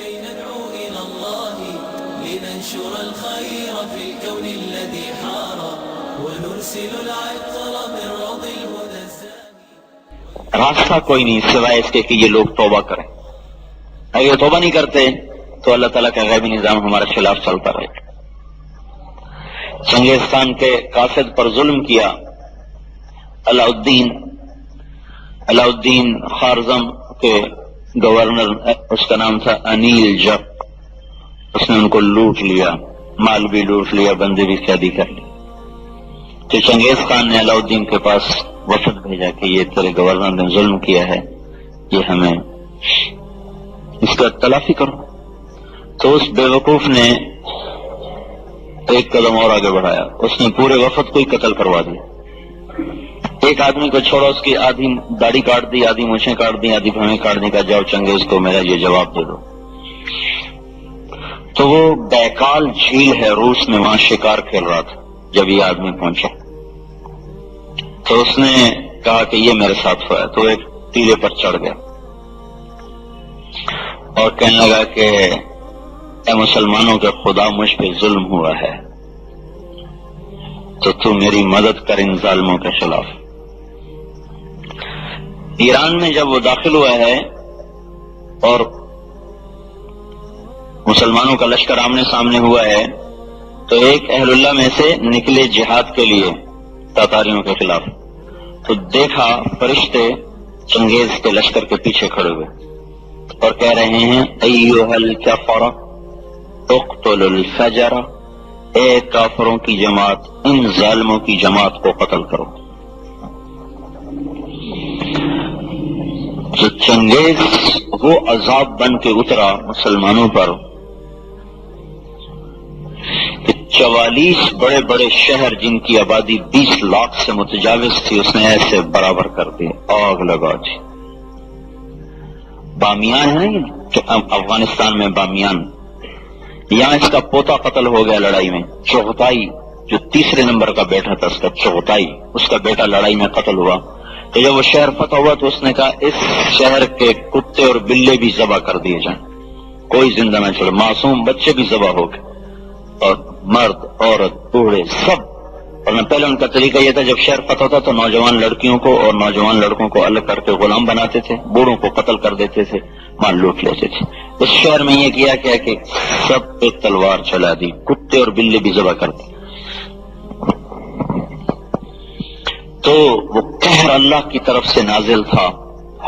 كي ندعو إلى الله لننشر الخير في الكون الذي حار ونرسل العطر من روض الهدى السامي. راستہ کوئی نہیں سوائے اس کے کہ یہ لوگ توبہ کریں. اگر یہ توبہ نہیں کرتے تو اللہ تعالیٰ کا غیبی نظام ہمارے خلاف چلتا رہے گا. چنگیز خان کے قاصد پر ظلم کیا. علاء الدین خارزم کے گورنر، اس کا نام تھا انیل جٹ، اس نے ان کو لوٹ لیا، مال بھی لوٹ لیا، بندے بھی قیدی کر لی. تو چنگیز خان نے علاء الدین کے پاس وفد بھیجا کہ یہ تیرے گورنر نے ظلم کیا ہے، یہ ہمیں اس کا تلافی کرو. تو اس بے وقوف نے ایک قدم اور آگے بڑھایا، اس نے پورے وفد کو ہی قتل کروا دیا. ایک آدمی کو چھوڑا، اس کی آدھی داڑھی کاٹ دی، آدھی مونچھیں کاٹ دی، آدھی بھویں کاٹ دی، کہا جاؤ چنگیز کو میرا یہ جواب دے دو. تو وہ بیکال جھیل ہے روس میں، وہاں شکار کھیل رہا تھا. جب یہ آدمی پہنچا تو اس نے کہا کہ یہ میرے ساتھ ہوا ہے. تو ایک ٹیلے پر چڑھ گیا اور کہنے لگا کہ اے مسلمانوں کا خدا، مجھ پہ ظلم ہوا ہے تو میری مدد کر ان ظالموں کے خلاف. ایران میں جب وہ داخل ہوا ہے اور مسلمانوں کا لشکر آمنے سامنے ہوا ہے تو ایک اہل اللہ میں سے نکلے جہاد کے لیے تاتاریوں کے خلاف. تو دیکھا فرشتے چنگیز کے لشکر کے پیچھے کھڑے ہوئے اور کہہ رہے ہیں ایھا الکفر اقتلوا الفجر، اے کافروں کی جماعت، ان ظالموں کی جماعت کو قتل کرو. تو چنگیز وہ عذاب بن کے اترا مسلمانوں پر کہ 44 بڑے بڑے شہر جن کی آبادی 20 لاکھ سے متجاوز تھی اس نے ایسے برابر کر دی، آگ لگا دی. بامیان ہے کہ افغانستان میں بامیان، یہاں اس کا پوتا قتل ہو گیا لڑائی میں. چغتائی جو تیسرے نمبر کا بیٹا تھا اس کا، چغتائی اس کا بیٹا لڑائی میں قتل ہوا. تو جب وہ شہر فتح ہوا تو اس نے کہا اس شہر کے کتے اور بلے بھی ذبح کر دیے جائیں، کوئی زندہ نہ چھوڑے. معصوم بچے بھی ذبح ہو گئے اور مرد عورت بوڑھے سب. اور پہلے ان کا طریقہ یہ تھا جب شہر فتح ہوتا تو نوجوان لڑکیوں کو اور نوجوان لڑکوں کو الگ کر کے غلام بناتے تھے، بوڑھوں کو قتل کر دیتے تھے، مال لوٹ لیتے تھے. اس شہر میں یہ کیا کہ سب پہ تلوار چلا دی، کتے اور بلے بھی ذبح کر دی. تو وہ قہر اللہ کی طرف سے نازل تھا،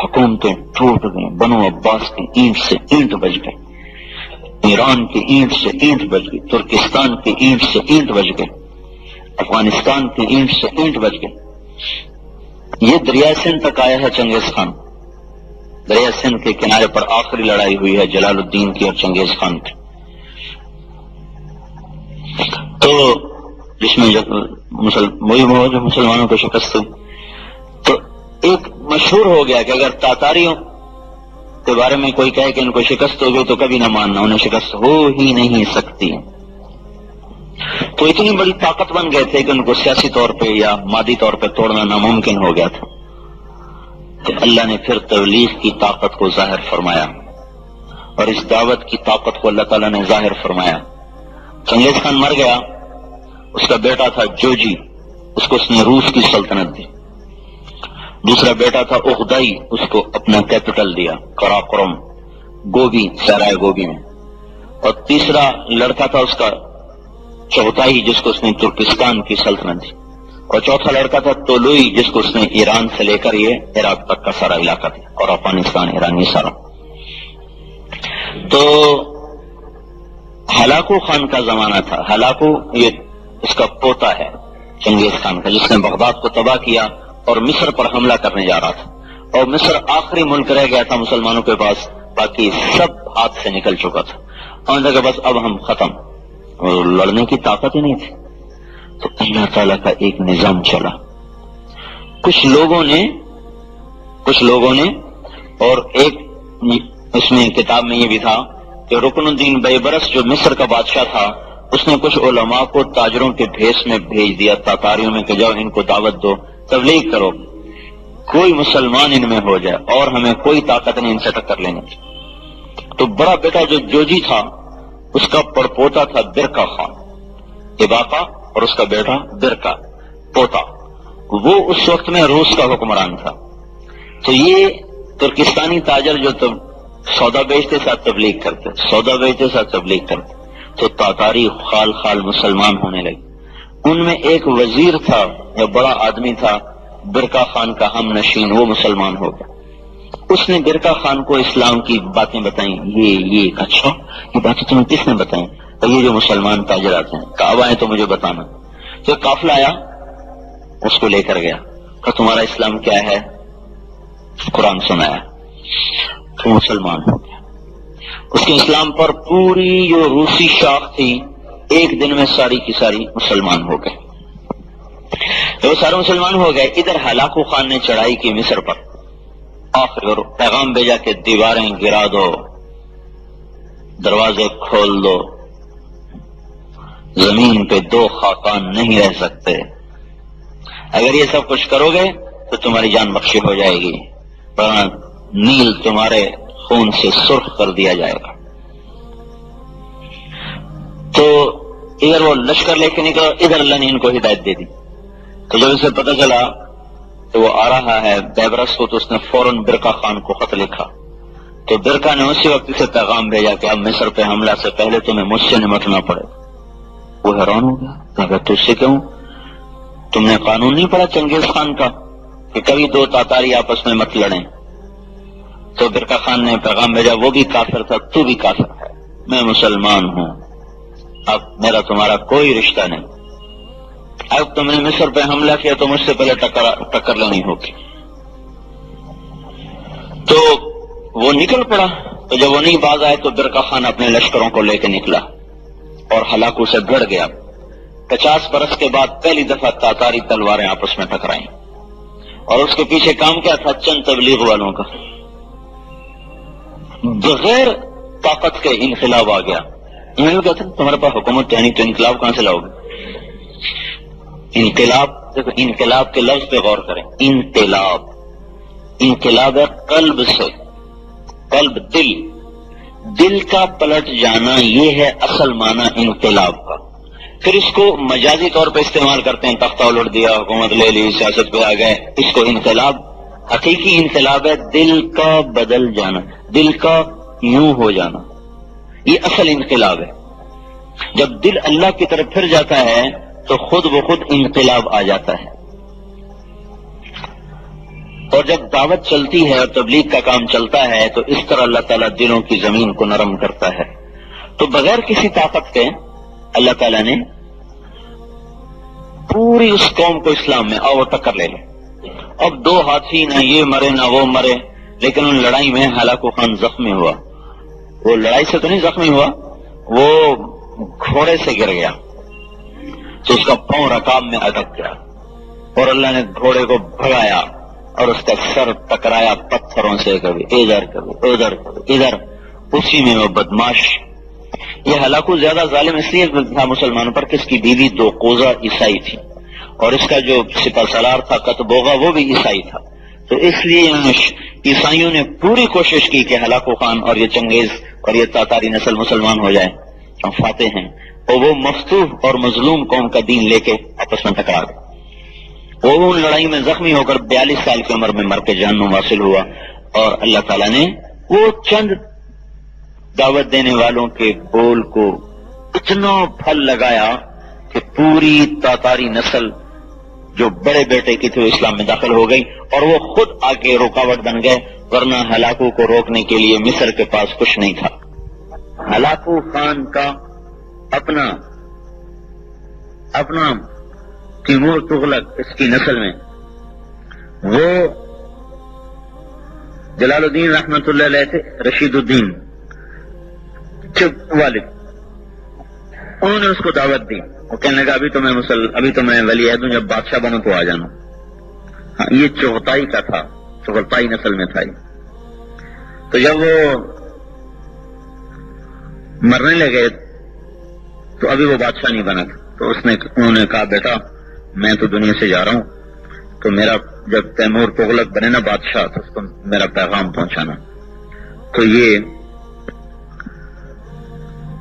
حکومتیں ٹوٹ گئیں، بنو عباس کی اینٹ سے اینٹ بج گئی، ایران کی اینٹ سے اینٹ بج گئی، ترکستان کی اینٹ سے اینٹ بج گئی، افغانستان کی اینٹ سے اینٹ بج گئی. یہ دریا سندھ تک آیا ہے چنگیز خان. دریا سندھ کے کنارے پر آخری لڑائی ہوئی ہے جلال الدین کی اور چنگیز خان کی. تو جس میں جو مسلمانوں کو شکست ہوئی تو ایک مشہور ہو گیا کہ اگر تاتاریوں کے بارے میں کوئی کہے کہ ان کو شکست ہو گئی تو کبھی نہ ماننا، انہیں شکست ہو ہی نہیں سکتی. تو اتنی بڑی طاقت بن گئے تھے کہ ان کو سیاسی طور پہ یا مادی طور پہ توڑنا ناممکن ہو گیا تھا. تو اللہ نے پھر تبلیغ کی طاقت کو ظاہر فرمایا اور اس دعوت کی طاقت کو اللہ تعالیٰ نے ظاہر فرمایا. چنگیز خان مر گیا، اس کا بیٹا تھا جوجی، اس کو اس نے روس کی سلطنت دی. دوسرا بیٹا تھا اغدائی، اس کو اپنا کیپٹل دیا قراقرم گوبی، سرائے گوبی میں. اور تیسرا لڑکا تھا اس کا چغتائی، جس کو اس نے ترکستان کی سلطنت دی. اور چوتھا لڑکا تھا تولوئی، جس کو اس نے ایران سے لے کر یہ عراق تک کا سارا علاقہ دیا، اور افغانستان ایران یہ سارا. تو ہلاکو خان کا زمانہ تھا. ہلاکو یہ اس کا پوتا ہے چنگیز خان کا، جس نے بغداد کو تباہ کیا اور مصر پر حملہ کرنے جا رہا تھا. اور مصر آخری ملک رہ گیا تھا مسلمانوں کے پاس، باقی سب ہاتھ سے نکل چکا تھا. اور لگا بس اب ہم ختم، اور لڑنے کی طاقت ہی نہیں تھی. تو اللہ تعالیٰ کا ایک نظام چلا. کچھ لوگوں نے اور ایک اس میں کتاب میں یہ بھی تھا کہ رکن الدین بیبرس جو مصر کا بادشاہ تھا، اس نے کچھ علماء کو تاجروں کے بھیس میں بھیج دیا تاتاریوں میں کہ جاؤ ان کو دعوت دو، تبلیغ کرو، کوئی مسلمان ان میں ہو جائے اور ہمیں کوئی طاقت نہیں ان سے ٹکر لینے کی. تو بڑا بیٹا جو جوجی تھا اس کا پڑپوتا تھا برکا خان، اباقہ اور اس کا بیٹا برکا پوتا، وہ اس وقت میں روس کا حکمران تھا۔ تو یہ ترکستانی تاجر جو سودا بیچتے ساتھ تبلیغ کرتے، سودا بیچتے ساتھ تبلیغ کرتے، تو تاتاری خال خال مسلمان ہونے لگے۔ ان میں ایک وزیر تھا یا بڑا آدمی تھا برکا خان کا ہم نشین، وہ مسلمان ہو گیا۔ اس نے برکا خان کو اسلام کی باتیں بتائیں، یہ اچھا یہ باتیں تمہیں کس نے بتائیں؟ اور یہ جو مسلمان تاجر آتے ہیں کب آئے تو مجھے بتانا۔ تو قافلہ آیا، اس کو لے کر گیا کہ تمہارا اسلام کیا ہے؟ قرآن سنایا تو مسلمان ہو گیا۔ اس کے اسلام پر پوری جو روسی شاخ تھی ایک دن میں ساری کی ساری مسلمان ہو گئے۔ تو وہ سارے مسلمان ہو گئے۔ ادھر ہلاکو خان نے چڑھائی کی مصر پر، آخر اور پیغام بھیجا کہ دیواریں گرا دو، دروازے کھول دو، زمین پہ دو خاقان نہیں رہ سکتے، اگر یہ سب کچھ کرو گے تو تمہاری جان بخشی ہو جائے گی، ورنہ نیل تمہارے خون سے سرخ کر دیا جائے گا۔ تو ادھر وہ لشکر لے کے نکلا، ادھر اللہ نے ان کو ہدایت دے دی۔ تو جب اسے پتہ چلا تو وہ آ رہا ہے بیبرس کو، تو اس نے فوراً برکا خان کو خط لکھا۔ تو برکا نے اسی وقت اسے پیغام بھیجا کہ اب مصر پہ حملہ سے پہلے تمہیں مجھ سے نمٹنا پڑے۔ وہ حیران ہو گیا، کہا تجھ سے کیوں؟ تم نے قانون نہیں پڑھا چنگیز خان کا کہ کبھی دو تاتاری آپس میں مت لڑیں؟ تو برکا خان نے پیغام بھیجا، وہ بھی کافر تھا، تو بھی کافر ہے، میں مسلمان ہوں، اب میرا تمہارا کوئی رشتہ نہیں، اب تم نے مصر پہ حملہ کیا تو مجھ سے پہلے ٹکر لینی ہوگی۔ تو وہ نکل پڑا۔ تو جب وہ نہیں باز آئے تو برکا خان اپنے لشکروں کو لے کے نکلا اور ہلاکو سے بھڑ گیا۔ 50 برس کے بعد پہلی دفعہ تاتاری تلواریں آپس میں ٹکرائیں، اور اس کے پیچھے کام کیا تھا؟ چند تبلیغ والوں کا۔ بغیر طاقت کے انقلاب آ گیا۔ انہوں نے کہا تھا تمہارے پاس حکومت یعنی تو انقلاب کہاں سے لاؤ گے؟ انقلاب، دیکھو انقلاب کے لفظ پہ غور کریں۔ انقلاب ہے قلب سے، قلب دل کا پلٹ جانا، یہ ہے اصل معنی انقلاب کا۔ پھر اس کو مجازی طور پہ استعمال کرتے ہیں، تختہ الٹ دیا، حکومت لے لی، سیاست پہ آ گئے، اس کو انقلاب۔ حقیقی انقلاب ہے دل کا بدل جانا، دل کا یوں ہو جانا، یہ اصل انقلاب ہے۔ جب دل اللہ کی طرف پھر جاتا ہے تو خود بخود انقلاب آ جاتا ہے۔ اور جب دعوت چلتی ہے اور تبلیغ کا کام چلتا ہے تو اس طرح اللہ تعالیٰ دلوں کی زمین کو نرم کرتا ہے۔ تو بغیر کسی طاقت کے اللہ تعالیٰ نے پوری اس قوم کو اسلام میں آؤ ٹکر لے لے۔ اب دو ہاتھی، نہ یہ مرے نہ وہ مرے، لیکن ان لڑائی میں ہلاکو خان زخمی ہوا۔ وہ لڑائی سے تو نہیں زخمی ہوا، وہ گھوڑے سے گر گیا تو اس کا پاؤں رکاب میں اٹک گیا، اور اللہ نے گھوڑے کو بھگایا اور اس کا سر ٹکرایا پتھروں سے، کبھی ادھر کبھی ادھر کبھی ادھر۔ اسی میں وہ بدماش، یہ ہلاکو زیادہ ظالم اس لیے تھا مسلمانوں پر کہ اس کی بیوی دو قوزہ عیسائی تھی، اور اس کا جو سپہ سالار تھا قطبوغا وہ بھی عیسائی تھا۔ تو اس لیے عیسائیوں نے پوری کوشش کی کہ ہلاکو خان اور یہ چنگیز اور یہ تاتاری نسل مسلمان ہو جائے، ہم فاتح ہیں، اور وہ مفتوح اور مظلوم قوم کا دین لے کے آپس میں ٹکرا گئے۔ وہ ان لڑائی میں زخمی ہو کر 42 سال کی عمر میں مر کے جہنم واصل ہوا، اور اللہ تعالیٰ نے وہ چند دعوت دینے والوں کے بول کو اتنا پھل لگایا کہ پوری تاتاری نسل جو بڑے بیٹے کی تھی وہ اسلام میں داخل ہو گئی، اور وہ خود آ کے رکاوٹ بن گئے، ورنہ ہلاکو کو روکنے کے لیے مصر کے پاس کچھ نہیں تھا۔ ہلاکو خان کا اپنا تیمور تغلق اس کی نسل میں، وہ جلال الدین رحمت اللہ علیہ تھے، رشید الدین والد، انہوں نے اس کو دعوت دی۔ وہ کہنے لگا ابھی تو میں ولی عہد ہوں، جب بادشاہ بنوں تو آ جانا۔ ہاں، یہ چغتائی کا تھا، چغتائی نسل میں تھا۔ تو جب وہ مرنے لگے تو ابھی وہ بادشاہ نہیں بنا تھا، تو انہوں نے کہا بیٹا میں تو دنیا سے جا رہا ہوں، تو میرا جب تیمور تغلق بنے نا بادشاہ تو اس کو میرا پیغام پہنچانا۔ تو یہ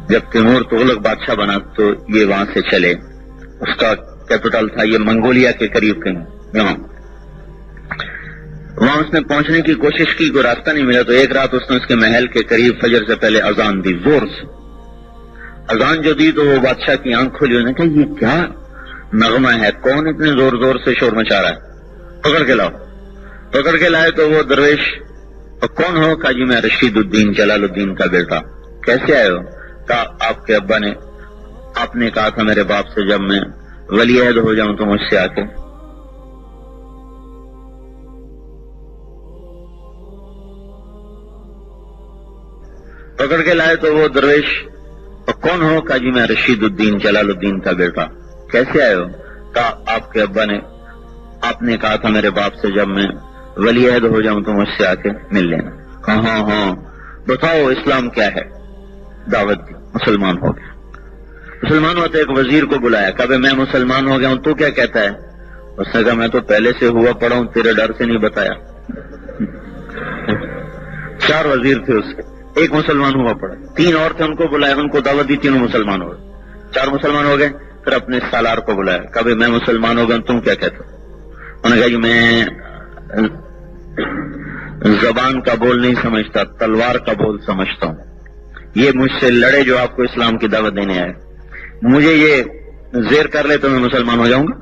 جب تیمور تغلق بادشاہ بنا تو یہ وہاں سے چلے. اس کا کیپٹل تھا یہ منگولیا کے قریب کہیں یہاں. وہاں اس نے پہنچنے کی کوشش کی, کوئی راستہ نہیں ملا, تو ایک رات اس نے اس کے محل کے قریب فجر سے پہلے اذان دی, زور سے اذان جو دی تو وہ بادشاہ کی آنکھ کھلی. انہوں نے کہا یہ کیا نغمہ ہے, کون اتنے زور زور سے شور مچا رہا ہے, پکڑ کے لاؤ. پکڑ کے لائے تو وہ درویش. اور کون ہو؟ کہا جی میں رشید الدین جلال الدین کا بیٹا. کیسے آئے ہو؟ کہا آپ کے ابا نے, آپ نے کہا تھا میرے باپ سے جب میں ولی عہد ہو جاؤں تو مجھ سے آ کے. پکڑ کے لائے تو وہ درویش. اور کون ہو؟ کہا جی میں رشید الدین جلال الدین کا بیٹا. کیسے آئے ہو؟ کہا آپ کے ابا نے, آپ نے کہا تھا میرے باپ سے جب میں ولی عہد ہو جاؤں تو مجھ سے آ کے مل لینا. کہا ہاں ہاں بتاؤ اسلام کیا ہے. دعوت دی, مسلمان ہو گیا. مسلمان ہوتے ایک وزیر کو بلایا, کہا میں مسلمان ہو گیا ہوں, تو کیا کہتا ہے؟ اس نے کہا میں تو پہلے سے ہوا پڑا ہوں, تیرے ڈر سے نہیں بتایا. 4 وزیر تھے اس کے, ایک مسلمان ہوا پڑا. 3 اور تھے, ان کو بلایا, ان کو دعوت دی, تینوں مسلمان ہو گئے. 4 مسلمان ہو گئے. پھر اپنے سالار کو بلایا, کہا میں مسلمان ہو گیا ہوں, تم کیا کہتے ہو؟ انہوں نے کہا جی میں زبان کا بول نہیں سمجھتا, تلوار کا بول سمجھتا ہوں. یہ مجھ سے لڑے جو آپ کو اسلام کی دعوت دینے آئے, مجھے یہ زیر کر لے تو میں مسلمان ہو جاؤں گا,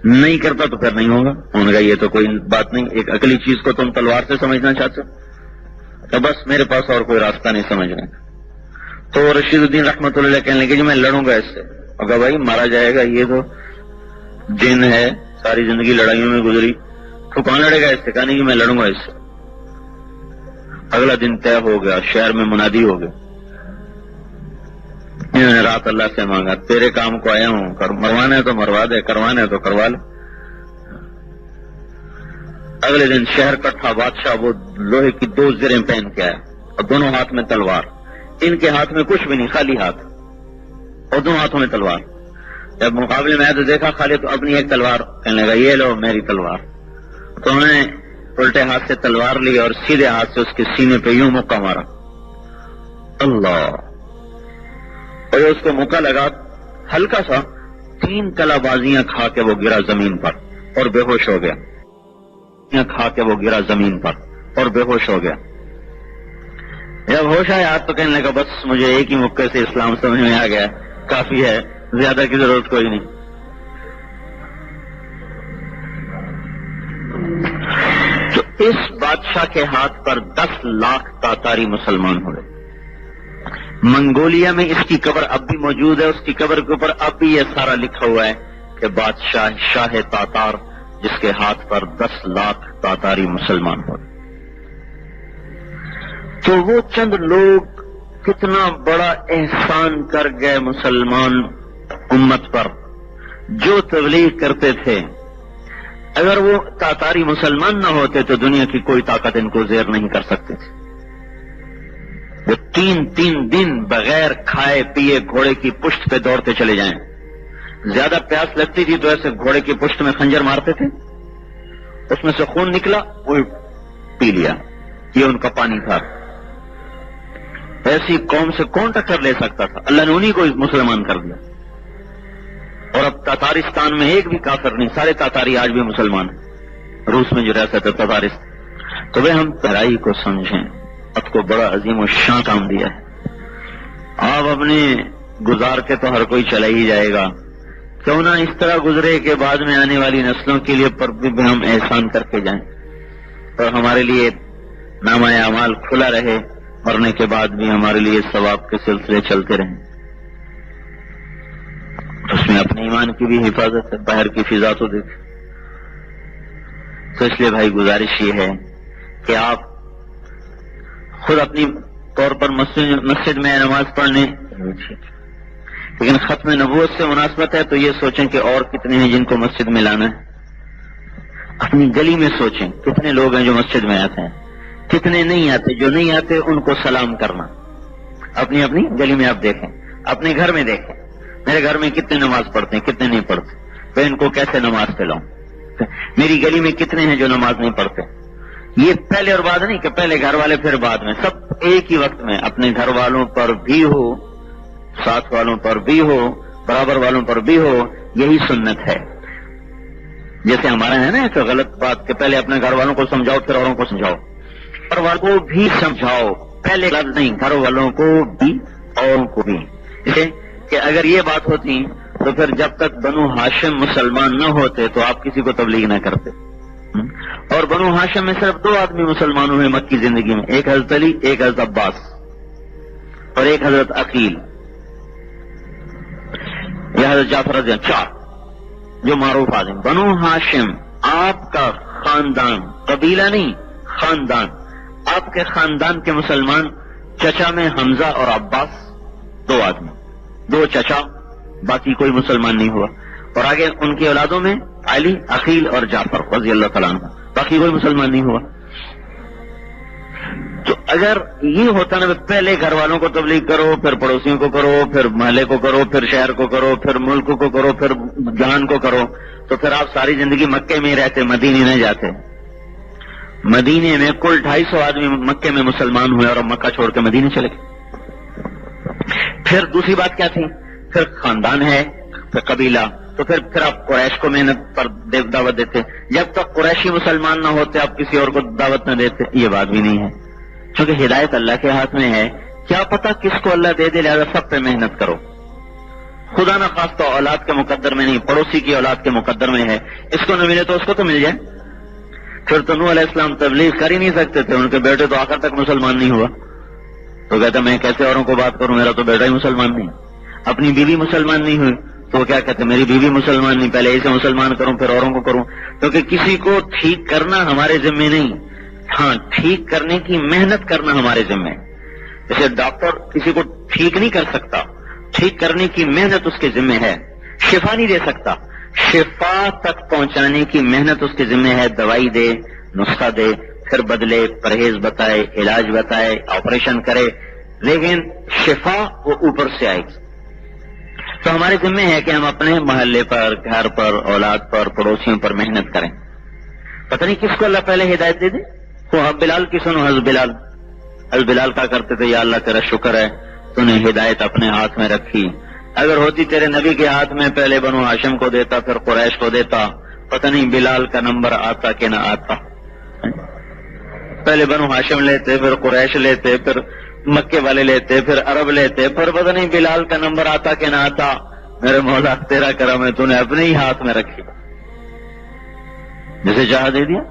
نہیں کرتا تو پھر نہیں ہوگا. انہوں نے کہا یہ تو کوئی بات نہیں, ایک عقلی چیز کو تم تلوار سے سمجھنا چاہتے ہو, تو بس میرے پاس اور کوئی راستہ نہیں سمجھنے کا. تو رشید الدین رحمۃ اللہ علیہ کہنے لگے جی میں لڑوں گا اس سے. اور کہا بھائی مارا جائے گا, یہ تو جن ہے, ساری زندگی لڑائیوں میں گزری, تو کون لڑے گا اس سے؟ کہا نہیں کہ میں لڑوں گا اس سے. اگلا دن طے ہو گیا, شہر میں منادی ہو گیا. انہوں نے رات اللہ سے مانگا, تیرے کام کو آیا ہوں, مروانا ہے تو مروا دے, کروانا ہے تو کروا لے. اگلے دن شہر کٹھا, بادشاہ وہ لوہے کی 2 زریں پہن کے آیا, اور دونوں ہاتھ میں تلوار. ان کے ہاتھ میں کچھ بھی نہیں, خالی ہاتھ, اور دونوں ہاتھوں میں تلوار. جب مقابلے میں آیا تو دیکھا خالی, تو اپنی ایک تلوار, کہنے لگا یہ لو میری تلوار. تو انہوں نے الٹے ہاتھ سے تلوار لی اور سیدھے ہاتھ سے اس کے سینے پہ یوں مکہ مارا. اللہ. اور اس کو موقع لگا ہلکا سا, 3 کلا بازیاں کھا کے وہ گرا زمین پر اور بے ہوش ہو گیا. کھا کے وہ گرا زمین پر اور بے ہوش ہو گیا. جب ہوش آیا تو کہنے لگا بس مجھے ایک ہی مکے سے اسلام سمجھ میں آ گیا, کافی ہے, زیادہ کی ضرورت کوئی نہیں. تو اس بادشاہ کے ہاتھ پر 10 لاکھ تاتاری مسلمان ہوئے. منگولیا میں اس کی قبر اب بھی موجود ہے, اس کی قبر کے اوپر اب بھی یہ سارا لکھا ہوا ہے کہ بادشاہ شاہ تاتار, جس کے ہاتھ پر 10 لاکھ تاتاری مسلمان ہوئے. تو وہ چند لوگ کتنا بڑا احسان کر گئے مسلمان امت پر, جو تبلیغ کرتے تھے. اگر وہ تاتاری مسلمان نہ ہوتے تو دنیا کی کوئی طاقت ان کو زیر نہیں کر سکتی تھی. وہ 3 دن بغیر کھائے پیے گھوڑے کی پشت پہ دوڑتے چلے جائیں. زیادہ پیاس لگتی تھی تو ایسے گھوڑے کی پشت میں خنجر مارتے تھے, اس میں سے خون نکلا وہ پی لیا, یہ ان کا پانی تھا. ایسی قوم سے کون ٹکر لے سکتا تھا؟ اللہ نے انہی کو مسلمان کر دیا. اور اب تاتارستان میں ایک بھی کافر نہیں, سارے تاتاری آج بھی مسلمان ہیں. روس میں جو رہتا تھا تاتارستان. تو وہ ہم گہرائی کو سمجھیں, اب کو بڑا عظیم و شان کام دیا ہے. آپ اپنے گزار کے تو ہر کوئی چلا ہی جائے گا, کیوں نہ اس طرح گزرے کہ بعد میں آنے والی نسلوں کے لیے پر بھی ہم احسان کر کے جائیں, اور ہمارے لیے نامہ اعمال کھلا رہے, مرنے کے بعد بھی ہمارے لیے ثواب کے سلسلے چلتے رہیں. اس میں اپنے ایمان کی بھی حفاظت ہے, باہر کی فضا تو دیکھ. تو اس لیے بھائی گزارش یہ ہے کہ آپ خود اپنی طور پر مسجد میں نماز پڑھنے, لیکن ختم نبوت سے مناسبت ہے تو یہ سوچیں کہ اور کتنے ہیں جن کو مسجد میں لانا ہے. اپنی گلی میں سوچیں کتنے لوگ ہیں جو مسجد میں آتے ہیں, کتنے نہیں آتے. جو نہیں آتے ان کو سلام کرنا. اپنی گلی میں آپ دیکھیں, اپنے گھر میں دیکھیں, میرے گھر میں کتنے نماز پڑھتے ہیں, کتنے نہیں پڑھتے, میں ان کو کیسے نماز پلاؤں. میری گلی میں کتنے ہیں جو نماز نہیں پڑھتے. یہ پہلے اور بعد نہیں کہ پہلے گھر والے پھر بعد میں, سب ایک ہی وقت میں اپنے گھر والوں پر بھی ہو ساتھ والوں پر بھی ہو، برابر والوں پر بھی ہو، یہی سنت ہے۔ جیسے ہمارے ہیں نا ایک غلط بات کہ پہلے اپنے گھر والوں کو سمجھاؤ پھر اوروں کو سمجھاؤ، گھر والوں کو بھی سمجھاؤ، پہلے لفظ نہیں، گھر والوں کو بھی اوروں کو بھی۔ اسے کہ اگر یہ بات ہوتی تو پھر جب تک بنو ہاشم مسلمان نہ ہوتے تو آپ کسی کو تبلیغ نہ کرتے، اور بنو ہاشم میں صرف 2 آدمی مسلمان ہوئے مکی زندگی میں، ایک حضرت علی، ایک حضرت عباس، اور ایک حضرت عقیل یا حضرت جعفر رضی اللہ، 4 جو معروف آدمی۔ بنو ہاشم آپ کا خاندان، قبیلہ نہیں خاندان، آپ کے خاندان کے مسلمان چچا میں حمزہ اور عباس 2 آدمی، 2 چچا، باقی کوئی مسلمان نہیں ہوا، اور آگے ان کی اولادوں میں علی، عقیل اور جعفر رضی اللہ تعالیٰ عنہ، باقی کوئی مسلمان نہیں ہوا۔ تو اگر یہ ہوتا نا پہلے گھر والوں کو تبلیغ کرو، پھر پڑوسیوں کو کرو، پھر محلے کو کرو، پھر شہر کو کرو، پھر ملک کو کرو، پھر جہان کو کرو، تو پھر آپ ساری زندگی مکے میں ہی رہتے، مدینے نہیں جاتے۔ مدینے میں کل 250 آدمی مکے میں مسلمان ہوئے اور مکہ چھوڑ کے مدینے چلے گئے۔ پھر دوسری بات کیا تھی؟ پھر خاندان ہے، پھر قبیلہ، تو پھر آپ قریش کو محنت پر دعوت دیتے، جب تک قریشی مسلمان نہ ہوتے آپ کسی اور کو دعوت نہ دیتے، یہ بات بھی نہیں ہے، کیونکہ ہدایت اللہ کے ہاتھ میں ہے، کیا پتا کس کو اللہ دے دے، لہذا سب پہ محنت کرو۔ خدا نہ خاص تو اولاد کے مقدر میں نہیں، پڑوسی کی اولاد کے مقدر میں ہے، اس کو نہ ملے تو اس کو تو مل جائے۔ پھر تو نوح علیہ السلام تبلیغ کر ہی نہیں سکتے تھے، ان کے بیٹے تو آخر تک مسلمان نہیں ہوا، تو کہتے میں کیسے اوروں کو بات کروں، میرا تو بیٹا ہی مسلمان نہیں۔ اپنی بیوی مسلمان نہیں ہوئی تو کیا کہتے میری بیوی مسلمان نہیں، پہلے اسے مسلمان کروں پھر اوروں کو کروں، کیونکہ کسی کو ٹھیک کرنا ہمارے ذمے نہیں، ہاں ٹھیک کرنے کی محنت کرنا ہمارے ذمے۔ جیسے ڈاکٹر کسی کو ٹھیک نہیں کر سکتا، ٹھیک کرنے کی محنت اس کے ذمے ہے، شفا نہیں دے سکتا، شفا تک پہنچانے کی محنت اس کے ذمے ہے، دوائی دے، نسخہ دے، پھر بدلے، پرہیز بتائے، علاج بتائے، آپریشن کرے، لیکن شفا وہ اوپر سے آئے گی۔ تو ہمارے ذمہ ہے کہ ہم اپنے محلے پر، گھر پر، اولاد پر، پڑوسیوں پر محنت کریں۔ پتہ نہیں کس کو اللہ پہلے ہدایت دے دے۔ وہ بلال کی سنو، حضرت بلال کہا کرتے تھے یا اللہ تیرا شکر ہے تو نے ہدایت اپنے ہاتھ میں رکھی، اگر ہوتی تیرے نبی کے ہاتھ میں پہلے بنو ہاشم کو دیتا پھر قریش کو دیتا، پتہ نہیں بلال کا نمبر آتا کہ نہ آتا۔ پہلے بنو ہاشم لیتے، پھر قریش لیتے، پھر مکے والے لیتے، پھر عرب لیتے، پھر پتہ نہیں بلال کا نمبر آتا کہ نہ آتا۔ میرے مولا تیرا کرم ہے تو نے اپنے ہی ہاتھ میں رکھی، جسے چاہا دے دیا۔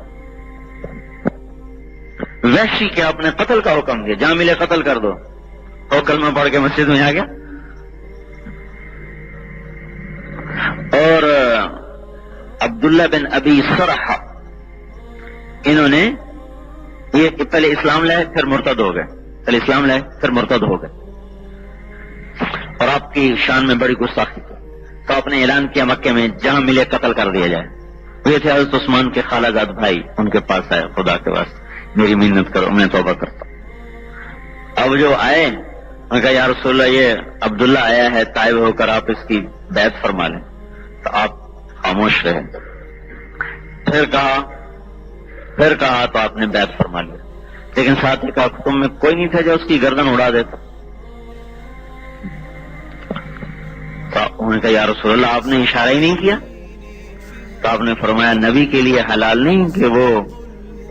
وحشی کے آپ نے قتل کا حکم دیا، جہاں ملے قتل کر دو، اور کلمہ پڑھ کے مسجد میں آ گیا۔ اور عبداللہ بن ابی سرح انہوں نے یہ پہلے اسلام لائے پھر مرتد ہو گئے، پہلے اسلام لائے پھر مرتد ہو گئے، اور آپ کی شان میں بڑی گستاخی تھی، تو آپ نے اعلان کیا مکے میں جہاں ملے قتل کر دیا جائے۔ وہ تھے حضرت عثمان کے خالہ زاد بھائی، ان کے پاس آئے، خدا کے واسطے میری محنت کرو، میں توبہ کرتا ہوں۔ اب جو آئے انہوں نے کہا یا رسول اللہ یہ عبداللہ آیا ہے تائب ہو کر، آپ اس کی بیعت فرما لیں، تو آپ خاموش رہے۔ پھر کہا تو آپ نے بیعت فرما لیا، لیکن ساتھ ہی کہا تم میں کوئی نہیں تھا جو اس کی گردن اڑا دیتا۔ تو انہوں نے کہا یا رسول اللہ آپ نے اشارہ ہی نہیں کیا، تو آپ نے فرمایا نبی کے لیے حلال نہیں کہ وہ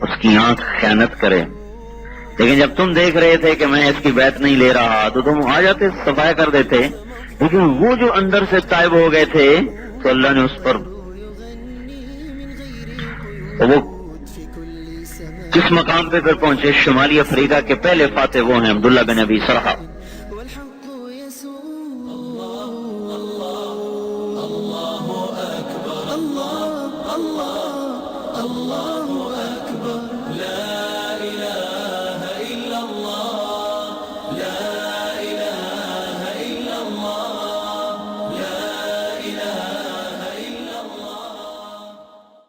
اس کی آنکھ خیانت کرے، لیکن جب تم دیکھ رہے تھے کہ میں اس کی بیعت نہیں لے رہا تو تم آ جاتے، صفایا کر دیتے، لیکن وہ جو اندر سے تائب ہو گئے تھے تو اللہ نے اس پر وہ کس مقام پہ پہنچے، شمالی افریقہ کے پہلے فاتح وہ ہیں عبداللہ بن ابی سرح۔ الله أكبر لا